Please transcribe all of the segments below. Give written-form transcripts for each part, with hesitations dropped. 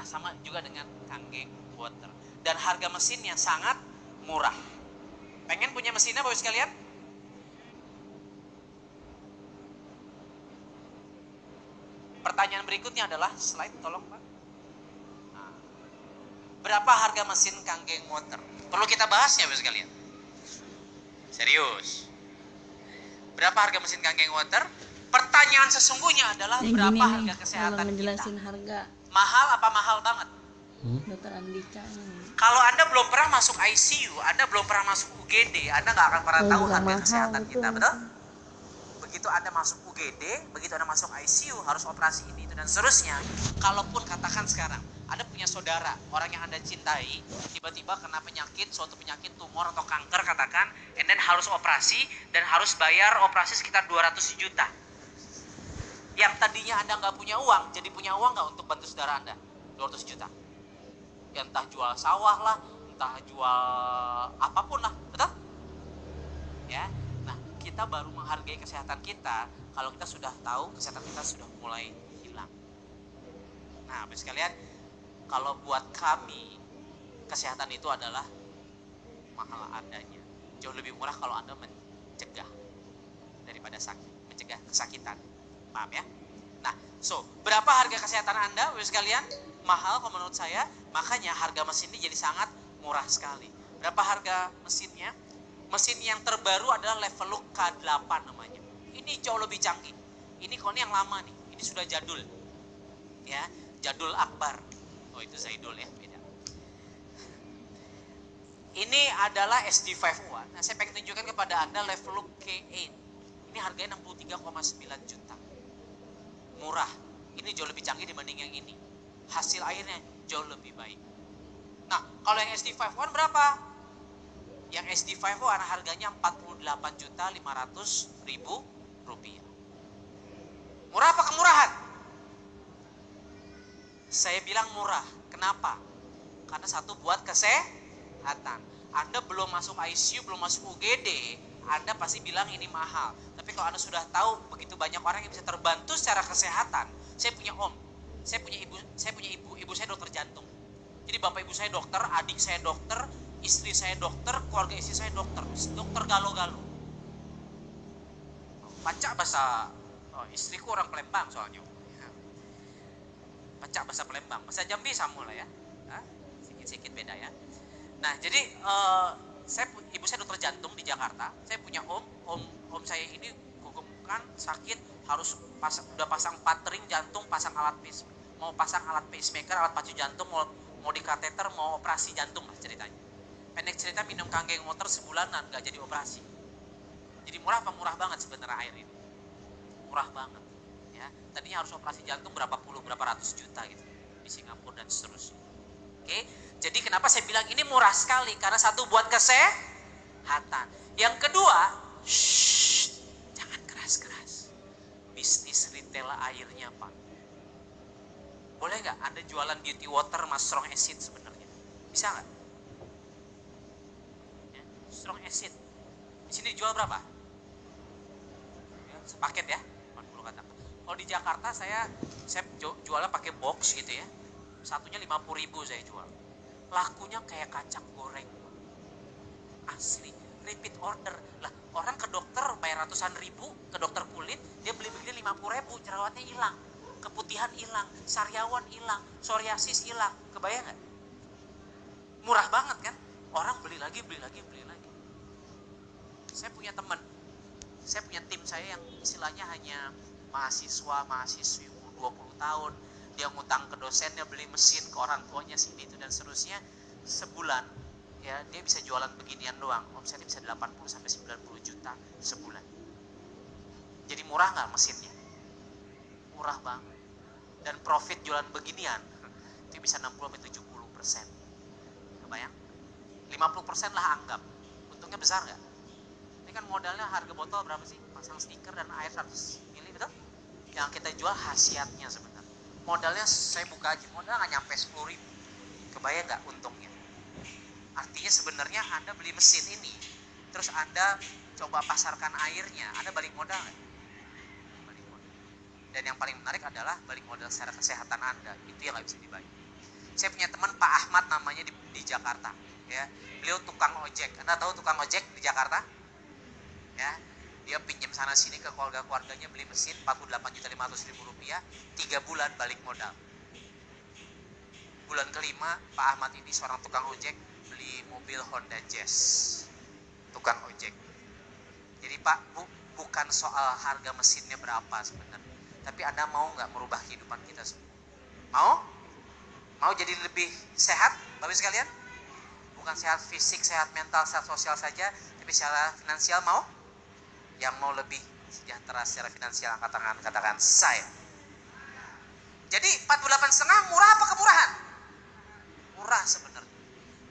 Nah, sama juga dengan Kangen Water. Dan harga mesinnya sangat murah. Pengen punya mesinnya Bapak sekalian? Pertanyaan berikutnya adalah, slide tolong Pak. Nah, berapa harga mesin Kangen Water? Perlu kita bahas ya Bapak sekalian? Serius. Berapa harga mesin Kangen Water? Pertanyaan sesungguhnya adalah berapa harga kesehatan kita? Harga. Mahal apa mahal banget? Dokter Andika ini. Kalau Anda belum pernah masuk ICU, Anda belum pernah masuk UGD, Anda nggak akan pernah tahu harga kesehatan kita, betul? Begitu Anda masuk UGD, begitu Anda masuk ICU, harus operasi ini, itu, dan seterusnya. Kalaupun katakan sekarang, Anda punya saudara, orang yang Anda cintai, tiba-tiba kena penyakit, suatu penyakit tumor atau kanker katakan, and then harus operasi, dan harus bayar operasi sekitar 200 juta. Yang tadinya Anda nggak punya uang, jadi punya uang nggak untuk bantu saudara Anda? 200 juta. Ya entah jual sawah lah, entah jual apapun lah, betul? Ya, nah kita baru menghargai kesehatan kita kalau kita sudah tahu kesehatan kita sudah mulai hilang. Nah, Bapak sekalian, kalau buat kami kesehatan itu adalah mahal adanya. Jauh lebih murah kalau Anda mencegah daripada sakit, mencegah kesakitan. Paham ya? Nah, berapa harga kesehatan Anda, Bapak sekalian? Mahal kalau menurut saya, makanya harga mesin ini jadi sangat murah sekali. Berapa harga mesinnya? Mesin yang terbaru adalah Leveluk K8 namanya. Ini jauh lebih canggih. Ini kalau ini yang lama nih, ini sudah jadul. Ya, jadul akbar. Oh, itu Zaidul ya, beda. Ini adalah SD501. Nah, saya pengen tunjukkan kepada Anda Leveluk K8. Ini harganya 63,9 juta. Murah. Ini jauh lebih canggih dibanding yang ini. Hasil airnya jauh lebih baik. Nah, kalau yang SD51 berapa? Yang SD51 harganya 48.500.000 rupiah. Murah apa kemurahan? Saya bilang murah. Kenapa? Karena satu buat kesehatan. Anda belum masuk ICU, belum masuk UGD, Anda pasti bilang ini mahal. Tapi kalau Anda sudah tahu begitu banyak orang yang bisa terbantu secara kesehatan. Saya punya om, saya punya ibu saya dokter jantung. Jadi bapak ibu saya dokter, adik saya dokter, istri saya dokter, keluarga istri saya dokter galo-galo. Baca bahasa istriku orang Palembang soalnya. Baca bahasa Palembang, bahasa Jambi sama lah ya. Sedikit-sedikit beda ya. Nah, jadi ibu saya dokter jantung di Jakarta. Saya punya om saya ini gugukan sakit, harus udah pasang 4 ring jantung, pasang alat mau pasang alat pacemaker, alat pacu jantung, mau di kateter, mau operasi jantung lah ceritanya. Pendek cerita, minum Kangen Water sebulanan nggak jadi operasi. Jadi murah apa murah banget sebenarnya air ini? Murah banget. Ya, tadinya harus operasi jantung berapa ratus juta gitu di Singapura dan seterusnya. Oke, jadi kenapa saya bilang ini murah sekali? Karena satu buat kesehatan. Yang kedua, jangan keras-keras. Bisnis retail airnya Pak. Boleh nggak Anda jualan beauty water mas strong acid sebenarnya? Bisa nggak? Ya, strong acid. Di sini dijual berapa? Ya, sepaket ya, 40 kata. Kalau di Jakarta saya jualnya pakai box gitu ya. Satunya 50.000 saya jual. Lakunya kayak kacang goreng. Asli, repeat order. Lah, orang ke dokter bayar ratusan ribu, ke dokter kulit, dia beli begini 50.000, jerawatnya hilang, keputihan hilang, sariawan hilang, psoriasis hilang. Kebayang nggak? Murah banget kan? Orang beli lagi. Saya punya teman, saya punya tim saya yang istilahnya hanya mahasiswi umur 20 tahun. Dia ngutang ke dosennya, beli mesin ke orang tuanya sini itu dan seterusnya. Sebulan ya dia bisa jualan beginian doang, omsetnya bisa 80 sampai 90 juta sebulan. Jadi murah nggak mesinnya? Murah banget. Dan profit jualan beginian itu bisa 60 sampai 70%. Kebayang? 50% lah anggap. Untungnya besar nggak? Ini kan modalnya harga botol berapa sih? Pasang stiker dan air 100 ml, betul? Yang kita jual khasiatnya sebenarnya. Modalnya saya buka aja, modal nggak nyampe 10.000. Kebayang nggak untungnya? Artinya sebenarnya Anda beli mesin ini, terus Anda coba pasarkan airnya, Anda balik modal nggak? Balik modal. Dan yang paling menarik adalah balik modal secara kesehatan Anda. Itu yang nggak bisa dibayar. Saya punya teman Pak Ahmad namanya di Jakarta, ya. Beliau tukang ojek. Anda tahu tukang ojek di Jakarta? Ya, dia pinjam sana sini ke keluarganya, beli mesin 48.500.000 rupiah, 3 bulan balik modal. Bulan kelima, Pak Ahmad ini seorang tukang ojek beli mobil Honda Jazz, tukang ojek. Jadi Pak, bukan soal harga mesinnya berapa sebenarnya, tapi Anda mau nggak merubah kehidupan kita semua? Mau? Mau jadi lebih sehat, Bapak sekalian? Bukan sehat fisik, sehat mental, sehat sosial saja, tapi secara finansial mau? Yang mau lebih sejahtera secara finansial, angkat tangan, katakan saya. Jadi 48,5 murah apa kemurahan? Murah sebenarnya.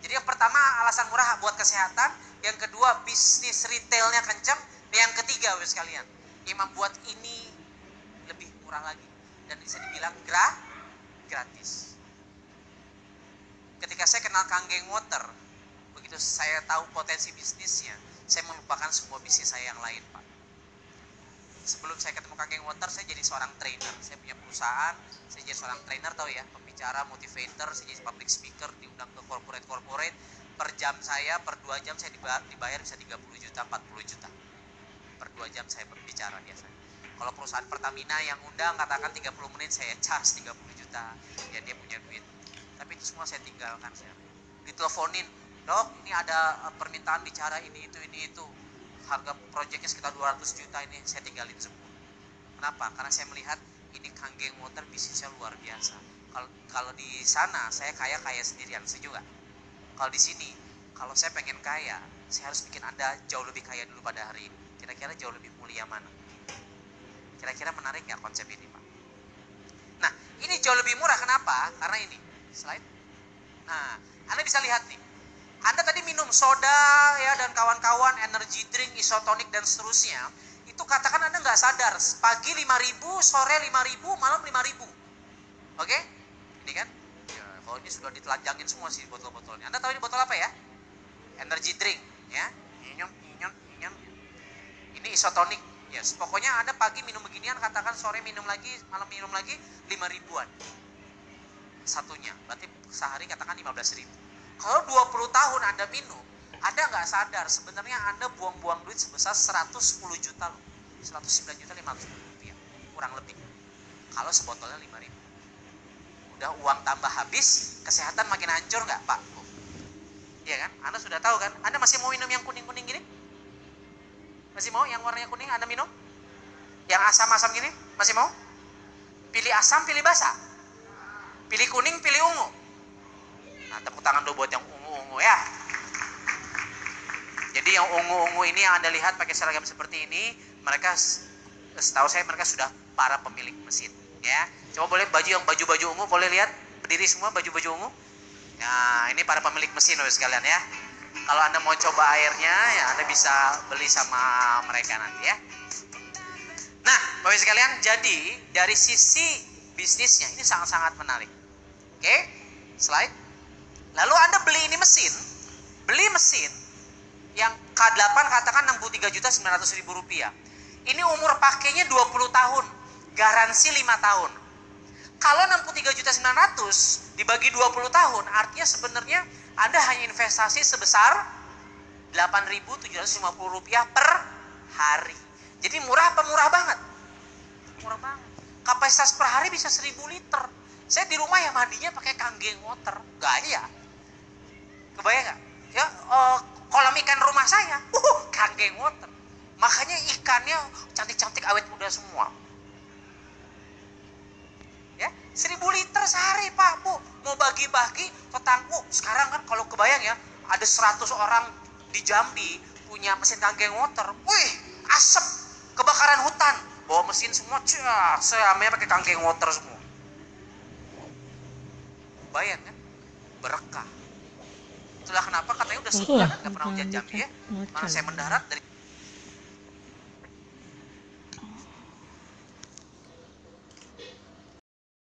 Jadi yang pertama alasan murah buat kesehatan, yang kedua bisnis retailnya kencang, yang ketiga Bapak sekalian, yang membuat ini lebih murah lagi dan bisa dibilang gratis. Ketika saya kenal Kang Geng Water, begitu saya tahu potensi bisnisnya, saya melupakan semua bisnis saya yang lain, Pak. Sebelum saya ketemu Kang Geng Water, saya jadi seorang trainer. Saya punya perusahaan, saya jadi seorang trainer, tahu ya, pembicara, motivator, saya jadi public speaker, diundang ke corporate. Per jam saya, per 2 jam saya dibayar bisa 30 juta, 40 juta. Per 2 jam saya berbicara biasanya. Kalau perusahaan Pertamina yang undang, katakan 30 menit saya charge 30 juta. Ya dia punya duit. Tapi itu semua saya tinggalkan. Saya diteleponin, dok ini ada permintaan bicara ini itu. Harga proyeknya sekitar 200 juta, ini saya tinggalin semua. Kenapa? Karena saya melihat ini Kang Geng Water bisnisnya luar biasa. Kalau di sana saya kaya sendirian, setuju nggak? Kalau di sini, kalau saya pengen kaya, saya harus bikin Anda jauh lebih kaya dulu pada hari ini. Kira-kira jauh lebih mulia mana? Kira-kira menarik nggak konsep ini, Pak? Nah, ini jauh lebih murah. Kenapa? Karena ini slide. Nah, Anda bisa lihat nih. Anda tadi minum soda ya dan kawan-kawan, energy drink, isotonik dan seterusnya. Itu katakan Anda nggak sadar. Pagi 5.000, sore 5.000, malam 5.000. Oke? Ini kan? Ya, kalau ini sudah ditelanjangin semua sih botol-botolnya. Anda tahu ini botol apa ya? Energy drink, ya. Nyam. Ini isotonik. Ya, yes, pokoknya Anda pagi minum beginian, katakan sore minum lagi, malam minum lagi, 5.000-an satunya. Berarti sehari katakan 15.000. Kalau 20 tahun Anda minum, Anda nggak sadar sebenarnya Anda buang-buang duit sebesar 110 juta loh. 109.500.000 rupiah, kurang lebih. Kalau sebotolnya 5.000. Udah uang tambah habis, kesehatan makin hancur nggak Pak? Iya kan? Anda sudah tahu kan? Anda masih mau minum yang kuning-kuning gini? Masih mau yang warnanya kuning Anda minum? Yang asam-asam gini? Masih mau? Pilih asam, pilih basah? Pilih kuning, pilih ungu? Nah, tepuk tangan dulu buat yang ungu-ungu ya. Jadi yang ungu-ungu ini yang Anda lihat pakai seragam seperti ini, mereka setahu saya mereka sudah para pemilik mesin, ya. Coba boleh baju ungu, boleh lihat berdiri semua baju ungu. Nah, ini para pemilik mesin Bapak sekalian ya. Kalau Anda mau coba airnya, ya Anda bisa beli sama mereka nanti ya. Nah, Bapak sekalian, jadi dari sisi bisnisnya ini sangat-sangat menarik. Oke, slide. Lalu Anda beli mesin yang K8 katakan 63.900.000 rupiah. Ini umur pakainya 20 tahun, garansi 5 tahun. Kalau 63.900.000 dibagi 20 tahun, artinya sebenarnya Anda hanya investasi sebesar 8.750 rupiah per hari. Jadi murah apa murah banget? Murah banget. Kapasitas per hari bisa 1.000 liter. Saya di rumah ya mandinya pakai Kang Geng Water. Gaya. Kebayang nggak? Ya, kolam ikan rumah saya, Kang Geng Water. Makanya ikannya cantik-cantik, awet muda semua. Ya, 1.000 liter sehari Pak, Bu. Mau bagi-bagi tetangga. Sekarang kan kalau kebayang ya, ada 100 orang di Jambi punya mesin Kang Geng Water. Wih, asap, kebakaran hutan. Bawa mesin semua, semuanya pakai Kang Geng Water semua. Bayang kan? Berkah. Itulah kenapa katanya udah sebulan nggak pernah hujan Jambi ya. Mana saya mendarat dari